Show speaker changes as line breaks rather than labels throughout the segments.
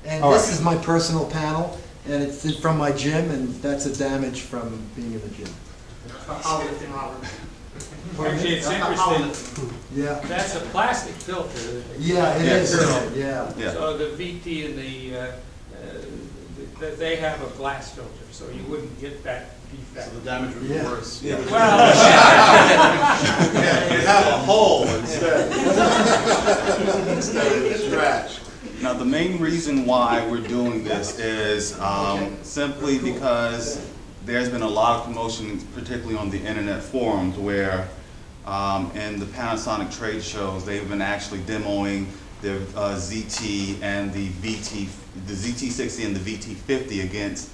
And
All
this
right.
is my personal panel, and it's from my gym, and that's a damage from being in the gym.
Actually, it's interesting,
Yeah,
that's a plastic filter.
yeah, it
Yeah,
is,
sure.
isn't it? Yeah.
Yeah.
So the VT and they have a glass filter, so you wouldn't get that defect.
So the damage would be
Yeah.
worse.
Yeah.
Well,
Yeah, you'd have a hole instead. Instead of a scratch.
Now, the main reason why we're doing this is simply because there's been a lot of commotion, particularly on the internet forums, where in the Panasonic trade shows, they've been actually demoing the ZT and the VT, the ZT60 and the VT50 against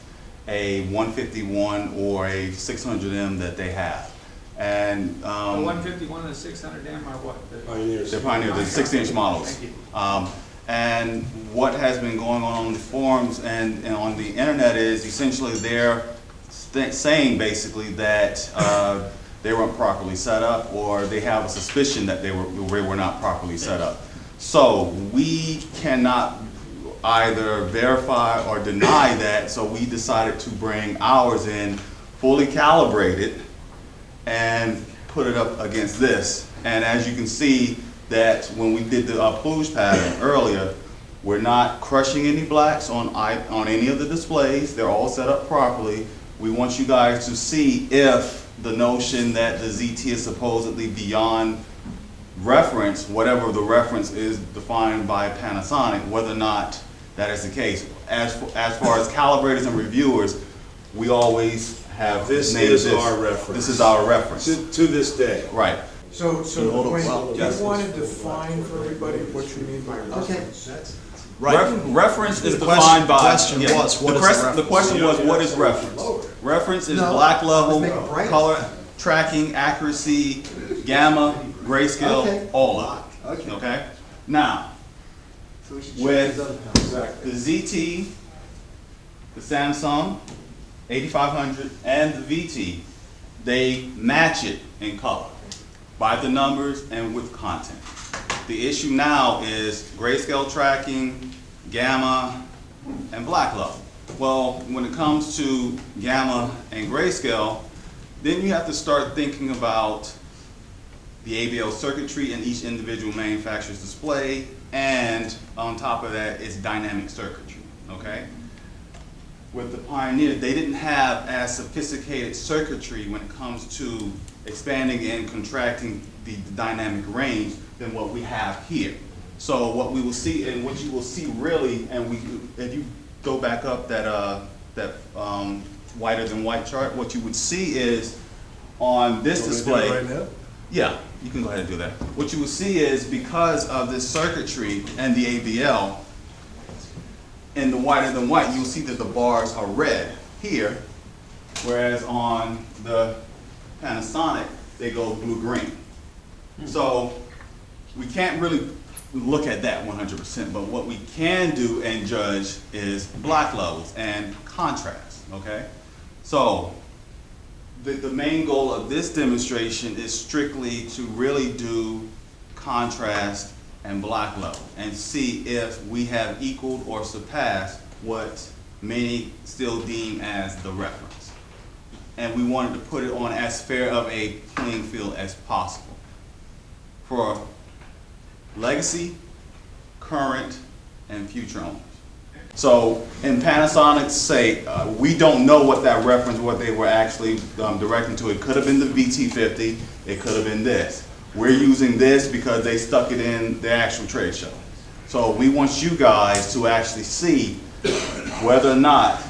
a 151 or a 600M that they have. And
the 151 and the 600M are what?
they're Pioneer, the 6-inch models.
Thank you.
And what has been going on the forums and on the internet is essentially they're saying basically that they weren't properly set up, or they have a suspicion that they were not properly set up. So we cannot either verify or deny that, so we decided to bring ours in fully calibrated and put it up against this. And as you can see, that when we did the plunge pattern earlier, we're not crushing any blacks on any of the displays. They're all set up properly. We want you guys to see if the notion that the ZT is supposedly beyond reference, whatever the reference is defined by Panasonic, whether or not that is the case. As far as calibrators and reviewers, we always have
This
named
is our reference.
This is our reference.
To this day.
Right.
So wait, do
Yes.
you want to define for everybody what you mean by
Okay.
reference?
Reference is
The
defined by.
question was, what is the
The question was, what is reference? Reference is
No,
black level,
let's make it brighter.
color, tracking, accuracy, gamma, grayscale,
Okay.
all of it. Okay? Now,
So we should check
with
these other panels.
the ZT, the Samsung 8500, and the VT, they match it in color by the numbers and with content. The issue now is grayscale tracking, gamma, and black level. Well, when it comes to gamma and grayscale, then you have to start thinking about the ABL circuitry in each individual manufacturer's display, and on top of that, it's dynamic circuitry, okay? With the Pioneer, they didn't have as sophisticated circuitry when it comes to expanding and contracting the dynamic range than what we have here. So what we will see, and what you will see really, and if you go back up that whiter than white chart, what you would see is on this display.
Right now?
Yeah, you can go ahead and do that. What you will see is because of this circuitry and the ABL, in the whiter than white, you'll see that the bars are red here, whereas on the Panasonic, they go blue-green. So we can't really look at that 100%, but what we can do and judge is black levels and contrast, okay? So the main goal of this demonstration is strictly to really do contrast and black level and see if we have equaled or surpassed what many still deem as the reference. And we wanted to put it on as fair of a playing field as possible for legacy, current, and future owners. So in Panasonic's sake, we don't know what that reference, what they were actually directing to. It could have been the VT50, it could have been this. We're using this because they stuck it in the actual trade show. So we want you guys to actually see whether or not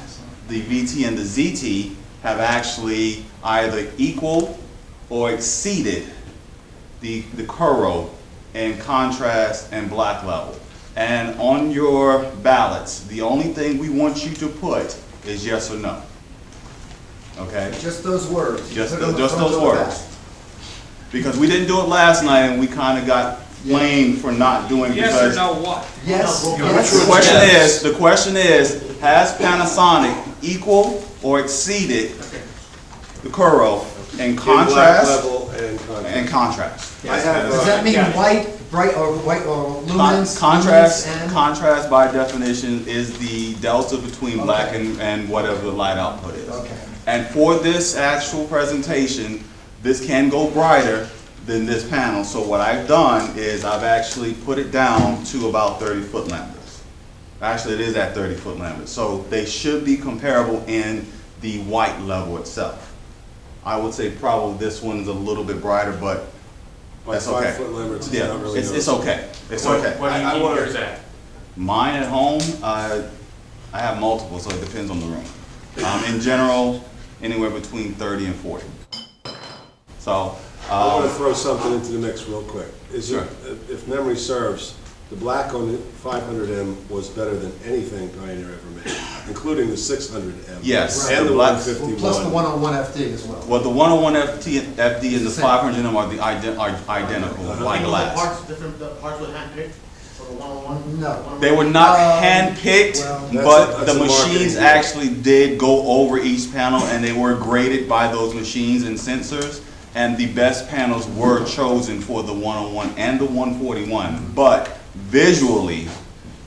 the VT and the ZT have actually either equal or exceeded the Kuro in contrast and black level. And on your ballots, the only thing we want you to put is yes or no. Okay?
Just those words.
Just
Put it on the
those
front or the
words.
back.
Because we didn't do it last night and we kind of got blamed for not doing it
Yes
because
or no what?
Yes,
the question is, has Panasonic equal or exceeded the Kuro in
In black
contrast
level
and contrast.
and contrast.
I have,
Does that mean
Yeah.
white, bright, or luminance?
Contrast,
luminance and-
contrast by definition is the delta between black
Okay.
and whatever the light output is.
Okay.
And for this actual presentation, this can go brighter than this panel. So what I've done is I've actually put it down to about 30-foot lambdas. Actually, it is at 30-foot lambdas. So they should be comparable in the white level itself. I would say probably this one's a little bit brighter, but
By
that's okay.
5-foot limits, it's
Yeah,
not really
it's
noticeable.
okay. It's
What-
okay.
What do
I
you
wanna-
need yours at?
Mine at home, I have multiple, so it depends on the room. In general, anywhere between 30 and 40. So,
I want to throw something into the mix real quick. Is it,
Sure.
if memory serves, the black on the 500M was better than anything Pioneer ever made, including the 600M.
Yes,
And
the
the
black-
151.
Plus the 101 FD as well.
well, the 101 FD and the
Same.
500M are identical, like glass.
Different parts were handpicked for the one-on-one?
No.
They were not
Um,
hand-picked,
well-
but
That's
the
a marketing
machines
deal.
actually did go over each panel, and they were graded by those machines and sensors, and the best panels were chosen for the 101 and the 141. But visually,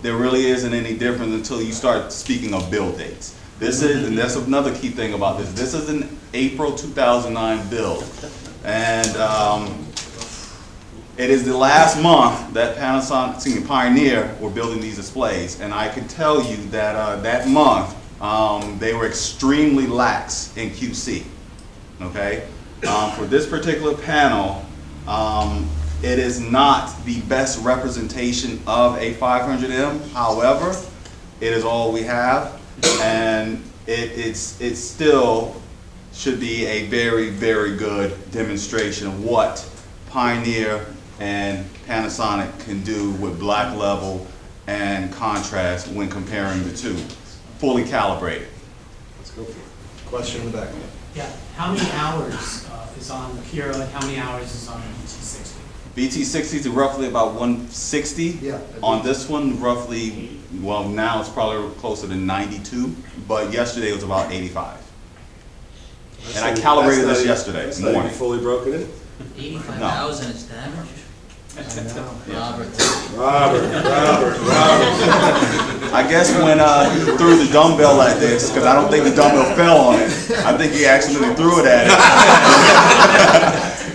there really isn't any difference until you start speaking of build dates. This is, and that's another key thing about this, this is an April 2009 build. And it is the last month that Pioneer were building these displays, and I can tell you that that month, they were extremely lax in QC, okay? For this particular panel, it is not the best representation of a 500M. However, it is all we have, and it still should be a very, very good demonstration of what Pioneer and Panasonic can do with black level and contrast when comparing the two, fully calibrated.
Let's go for it.
Question in the back.
Yeah, how many hours is on the Pure, and how many hours is on the BT60?
BT60s are roughly about 160.
Yeah.
On this one, roughly, well, now it's probably closer to 92, but yesterday it was about 85. And I calibrated this yesterday
That's not even
morning.
fully broken in?
85,000 is damaged? Robert.
Robert.
I guess when he threw the dumbbell at this, because I don't think the dumbbell fell on it, I think he accidentally threw it at it.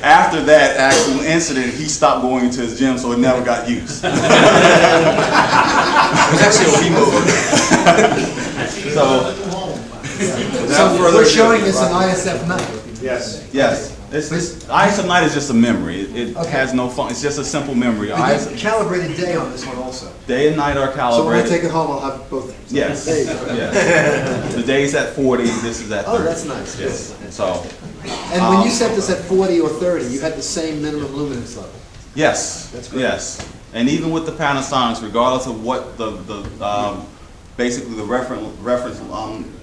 After that actual incident, he stopped going into his gym, so it never got used.
It was actually a remover.
So,
So we're showing this in ISF night.
Yes.
yes, ISO night is just a memory. It
Okay.
has no fun. It's just a simple memory.
But you calibrated day on this one also.
Day and night are
So when I take
calibrated.
it home, I'll have both.
Yes,
There you go.
yes. The day's at 40, this is at 30.
Oh, that's nice.
Yes, so,
And when you set this at 40 or 30, you had the same minimum luminance level.
yes,
That's great.
yes. And even with the Panasonics, regardless of what basically the reference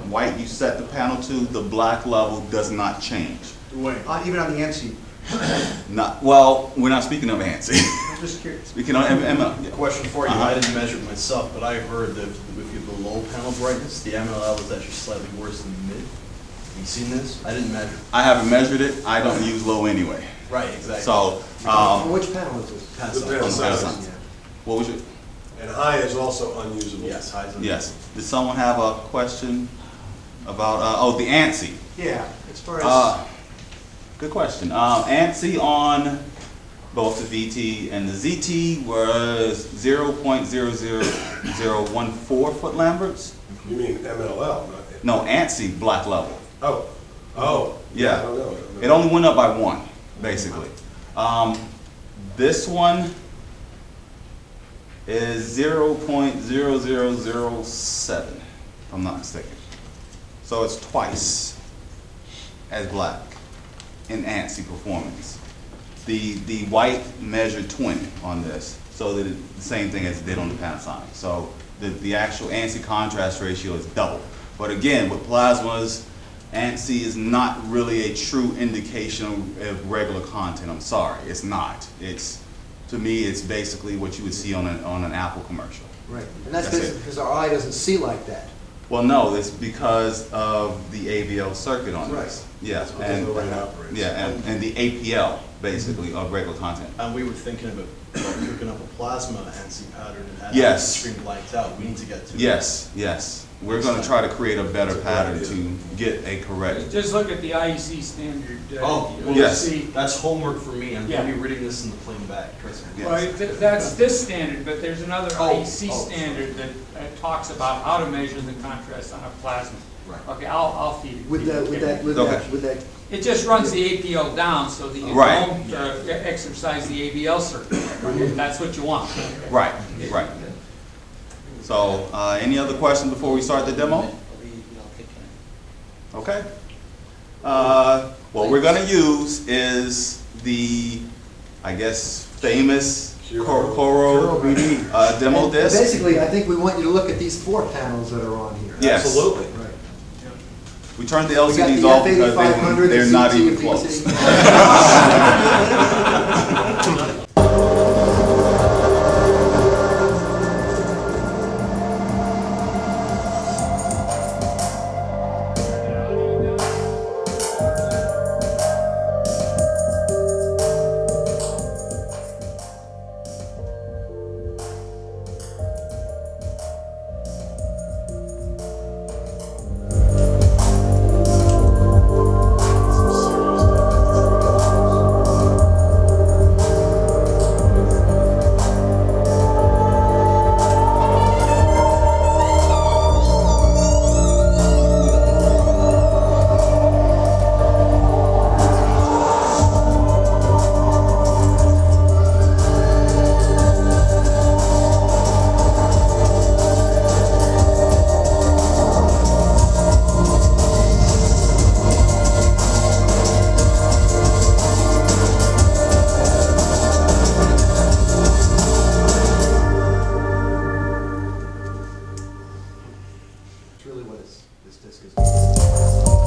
white you set the panel to, the black level does not change.
Even on the ANSI,
Not, well, we're not speaking of ANSI.
I'm just curious.
Speaking of ML. Yeah.
Question for you,
Uh-huh.
I didn't measure it myself, but I heard that if you have the low panel brightness, the MLL is actually slightly worse than the mid. Have you seen this? I didn't measure.
I haven't measured it. I don't use low anyway.
Right, exactly.
So,
On which panel is this?
The
on the
Panasonic.
Panasonic. What was your?
And high is also unusable.
Yes, highs and
Yes. Did someone have a question about? Oh, the ANSI.
Yeah, as far as,
Good question. ANSI on both the VT and the ZT was 0.00014 foot lamberts.
You mean MLL, not?
No, ANSI black level.
Oh.
Yeah.
I don't know.
It only went up by one, basically. This one is 0.0007, if I'm not mistaken. So it's twice as black in ANSI performance. The white measured 20 on this, so that it's the same thing as it did on the Panasonic. So the actual ANSI contrast ratio is double. But again, with plasmas, ANSI is not really a true indication of regular content. I'm sorry, it's not. To me, it's basically what you would see on an Apple commercial.
Right. And that's
That's it.
because our eye doesn't see like that.
Well, no, it's because of the AVL circuit on this. Yeah,
That's what the way it operates.
Yeah, and the APL, basically, of regular content.
And we were thinking about hooking up a plasma NC pattern and having the
Yes.
stream blanked out. We need to get to.
Yes, yes. We're gonna try to create a better pattern to get a correct.
Just look at the IEC standard.
Oh,
you'll
yes.
see.
That's homework for me. I'm gonna
Yeah.
be reading this in the plain bag, trust me.
Yes.
Well, that's this standard, but there's another IEC
oh,
standard that talks about how to measure the contrast on a plasma.
Right.
Okay, I'll feed it.
With that,
Okay.
It just runs the APL down so that you
Right.
don't exercise the ABL circuit. That's what you want.
Right, right. So, any other questions before we start the demo? Okay. What we're gonna use is the, I guess, famous Coro demo disc.
basically, I think we want you to look at these 4 panels that are on here.
Yes.
Absolutely.
Right.
We turned the
We got
LCDs
the
off because
F8500,
they're
the
not even
CT,
close.
That's really what this disc is.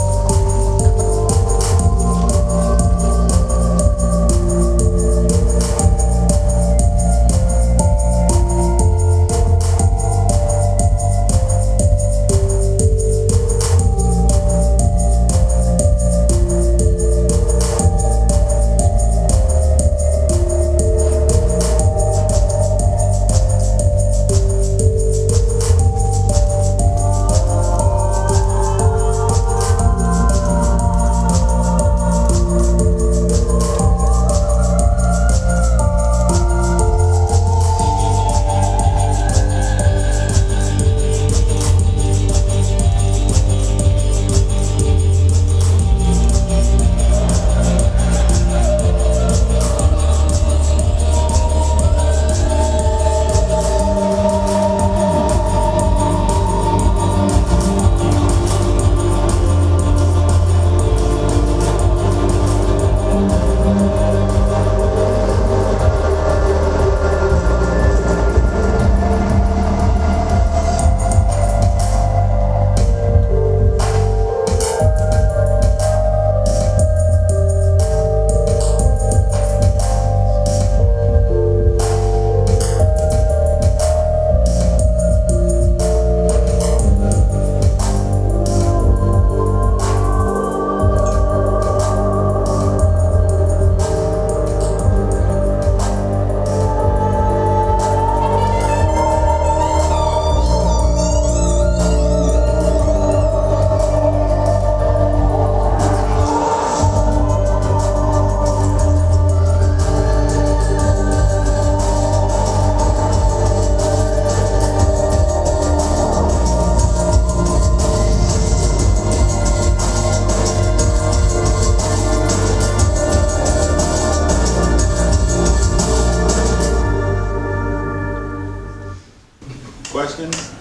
Questions?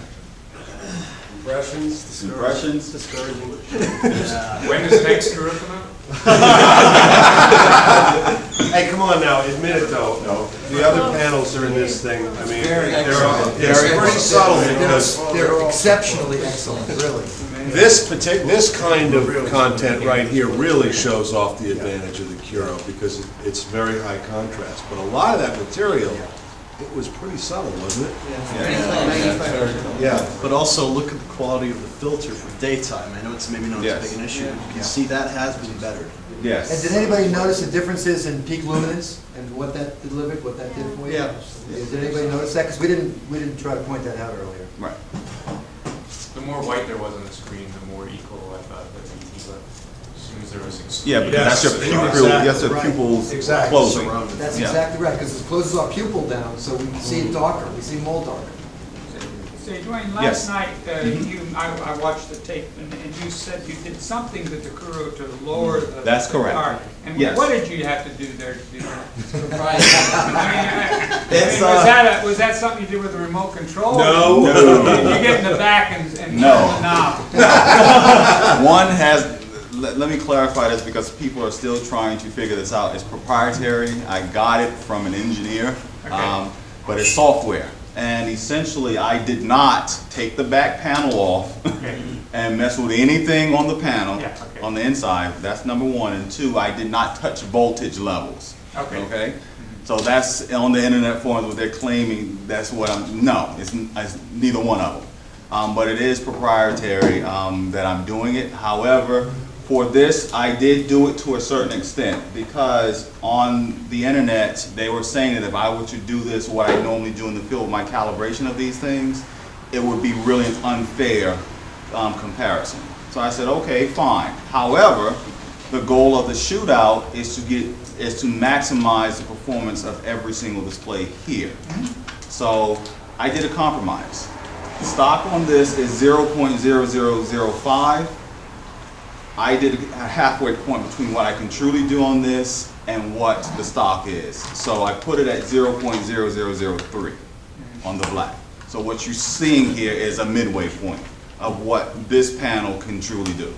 Impressions?
Impressions?
Discouraging.
When does next tour come out?
Hey, come on now, admit it though. No. The other panels are in this thing, I mean,
Very
they're,
excellent.
it's
Very
pretty
excellent.
subtle because
They're exceptionally excellent, really.
this kind of content right here really shows off the advantage of the Curo because it's very high contrast. But a lot of that material It was pretty subtle, wasn't it?
Yeah, but also look at the quality of the filter for daytime. I know it's maybe not as big an issue. You can see that has been bettered.
Yes.
And did anybody notice the differences in peak luminance and what that delivered, what that did for you?
Yeah.
Did anybody notice that? Because we didn't try to point that out earlier.
Right.
The more white there was on the screen, the more equal I thought that the was. As soon as there was.
Yeah, because that's your pupil,
Exactly.
that's your
Right.
pupils
Exactly.
closing.
That's
Yeah.
exactly right, because it closes our pupil down, so we can see it darker, we see them all darker.
Say, Dwayne,
Yes.
last night, I watched the tape, and you said you did something to the Kuro to lower the.
That's correct.
the arc. And
Yes.
what did you have to do there to do that?
It's,
Was that something you did with the remote control?
No.
Did you get in the back and turn
No.
the knob?
One has, let me clarify this because people are still trying to figure this out. It's proprietary. I got it from an engineer,
Okay.
but it's software. And essentially, I did not take the back panel off
Okay.
and mess with anything on the panel,
Yeah, okay.
on the inside. That's number one. And two, I did not touch voltage levels.
Okay.
Okay? So that's on the internet forums what they're claiming. That's what no, it's neither one of them. But it is proprietary that I'm doing it. However, for this, I did do it to a certain extent because on the internet, they were saying that if I were to do this, what I normally do in the field, my calibration of these things, it would be really an unfair comparison. So I said, okay, fine. However, the goal of the shootout is to maximize the performance of every single display here. So I did a compromise. Stock on this is 0.0005. I did a halfway point between what I can truly do on this and what the stock is. So I put it at 0.0003 on the black. So what you're seeing here is a midway point of what this panel can truly do.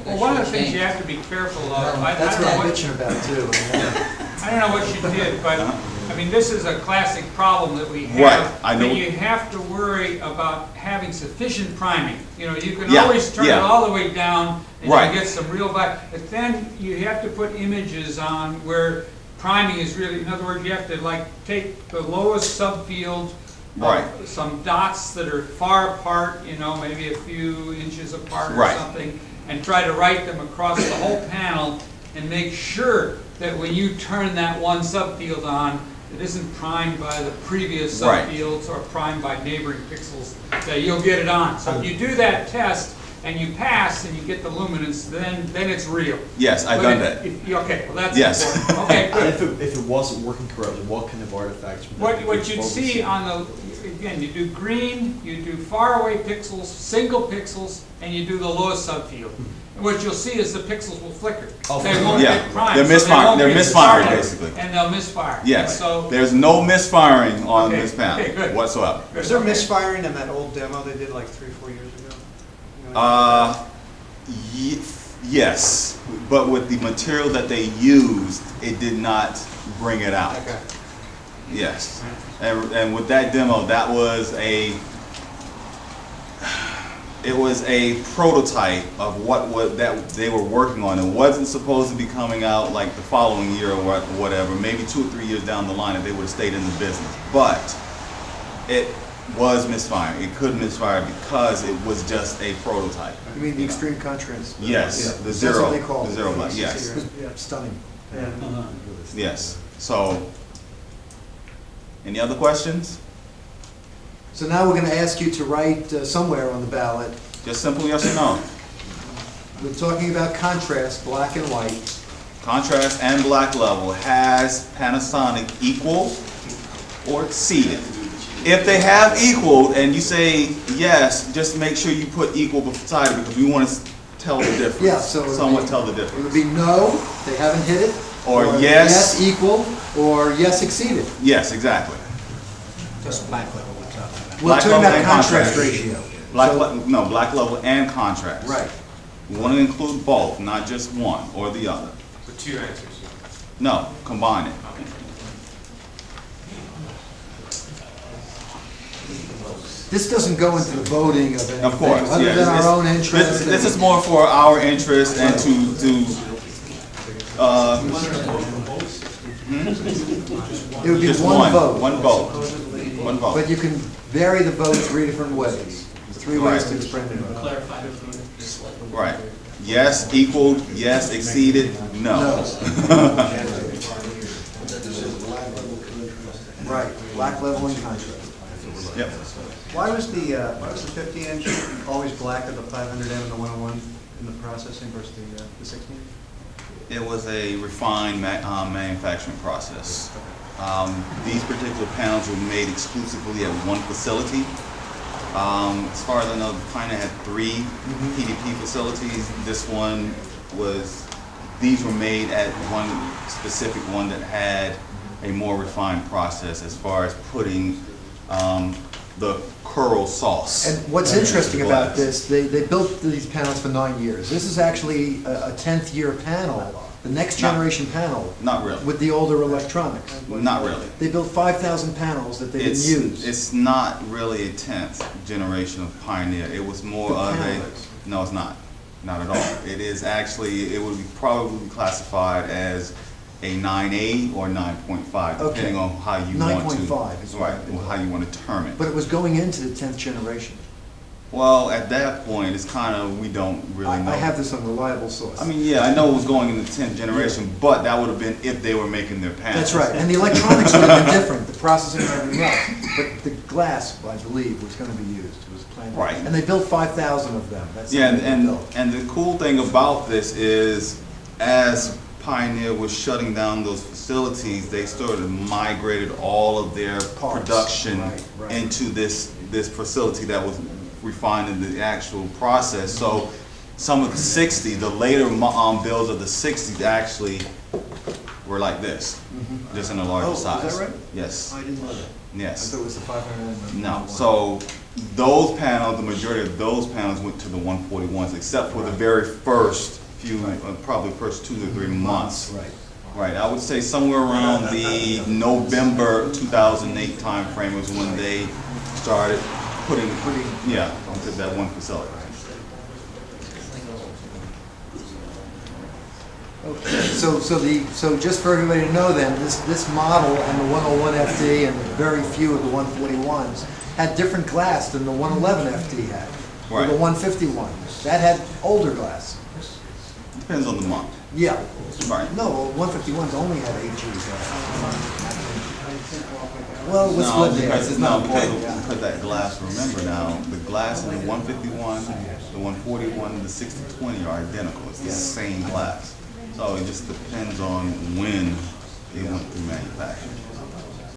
Well, one of the things you have to be careful of, I
That's
don't
what
know
I'm
what,
bitching about too.
I don't know what you did, but, I mean, this is a classic problem that we have.
Right, I know.
But you have to worry about having sufficient priming. You know, you can
Yeah,
always turn it
yeah.
all the way down and
Right.
you get some real but then you have to put images on where priming is really, in other words, you have to like take the lowest subfield,
Right.
some dots that are far apart, you know, maybe a few inches apart or
Right.
something, and try to write them across the whole panel and make sure that when you turn that one subfield on, it isn't primed by the previous
Right.
subfields or primed by neighboring pixels, that you'll get it on. So if you do that test and you pass and you get the luminance, then it's real.
Yes, I've done that.
Okay, well, that's
Yes.
important. Okay,
And
good.
if it wasn't working correctly, what kind of artifacts would that be
What you'd see on the, again, you do green, you do far away pixels, single pixels, and you do the lowest subfield. And what you'll see is the pixels will flicker.
Oh,
They won't
yeah.
get primed.
They're
so they
misfiring.
won't
They're
get
misfiring,
started,
basically.
And they'll misfire.
Yes,
So,
there's no misfiring on
Okay,
this panel
okay, good.
whatsoever.
Was there misfiring in that old demo they did like 3-4 years ago?
Yes, but with the material that they used, it did not bring it out.
Okay.
Yes, and with that demo, that was it was a prototype of that they were working on. It wasn't supposed to be coming out like the following year or whatever, maybe 2 or 3 years down the line if they would have stayed in the business. But it was misfiring. It could misfire because it was just a prototype.
You mean the extreme contrast?
Yes,
Yeah.
the
That's
zero,
what they call
the
it.
zero black, yes,
Stunning.
yes. So, any other questions?
So now we're gonna ask you to write somewhere on the ballot.
Just simple yes or no.
We're talking about contrast, black and white.
Contrast and black level, has Panasonic equal or exceeded? If they have equaled and you say yes, just make sure you put equal beside it because we want to tell the difference.
Yeah, so it would
somewhat
be-
tell the
It
difference.
would be no, they haven't hit it.
Or yes.
Yes equal, or yes exceeded.
Yes, exactly.
Just black level.
We're
Black
talking
level
about
and
contrast
contrast.
ratio.
Black,
So-
no, black level and contrast.
Right.
We want to include both, not just one or the other.
So two answers.
No, combine it.
This doesn't go into the voting of anything,
Of course,
other
yeah.
than
It's-
our own interest.
This is more for our interest and to
It would be
Just
one vote.
One vote. One vote.
But you can vary the vote 3 different ways. There's 3 ways to explain it.
Clarify the vote, just like.
Right. Yes, equaled, yes, exceeded, no.
Right, black level and contrast.
Yep.
Why was the 50-inch always black at the 500M and the 101 in the processing versus the 16?
It was a refined manufacturing process. These particular panels were made exclusively at one facility. As far as I know, Pioneer had 3 PDP facilities. This one was, these were made at one specific one that had a more refined process as far as putting the curl sauce.
And what's interesting about this, they built these panels for 9 years. This is actually a 10th year panel, the next generation panel.
Not really.
With the older electronics.
Not really.
They built 5,000 panels that they didn't use.
It's not really a 10th generation of Pioneer. It was more
The
of
panel
a,
is.
no, it's not. Not at all. It is actually, it would be probably classified as a 9A or 9.5, depending on how you want to.
9.5 is what
Right,
it was.
how you want to term it.
But it was going into the 10th generation.
Well, at that point, it's kind of, we don't really know.
I have this on reliable source.
I mean, yeah, I know it was going in the 10th generation, but that would have been if they were making their panels.
That's right, and the electronics would have been different, the processing and everything else. But the glass, I believe, was going to be used, it was planned.
Right.
And they built 5,000 of them, that's
Yeah,
something they
and
built.
the cool thing about this is, as Pioneer was shutting down those facilities, they sort of migrated all of their
Parts.
production
Right.
into this facility that was refined in the actual process. So some of the 60s, the later builds of the 60s actually were like this, just in a larger
Oh, is that
size.
right?
Yes,
I didn't know that. I
yes.
thought it was the 500.
No, so those panels, the majority of those panels went to the 141s, except for the very first few, probably first 2 to 3 months.
Right.
Right, I would say somewhere around the November 2008 timeframe was when they started putting, yeah, into that one facility.
Okay, so just for everybody to know then, this model and the 101 FD and very few of the 141s had different glass than the 111 FD had, or the
Right.
151. That had older glass.
Depends on the month.
Yeah.
Right.
No, 151s only had HE glass. Well, what's
No,
split there?
because,
It's
no,
not important, yeah.
because that glass, remember now, the glass in the 151, the 141, and the 6020 are identical. It's the same glass. So it just depends on when it went through manufacturing.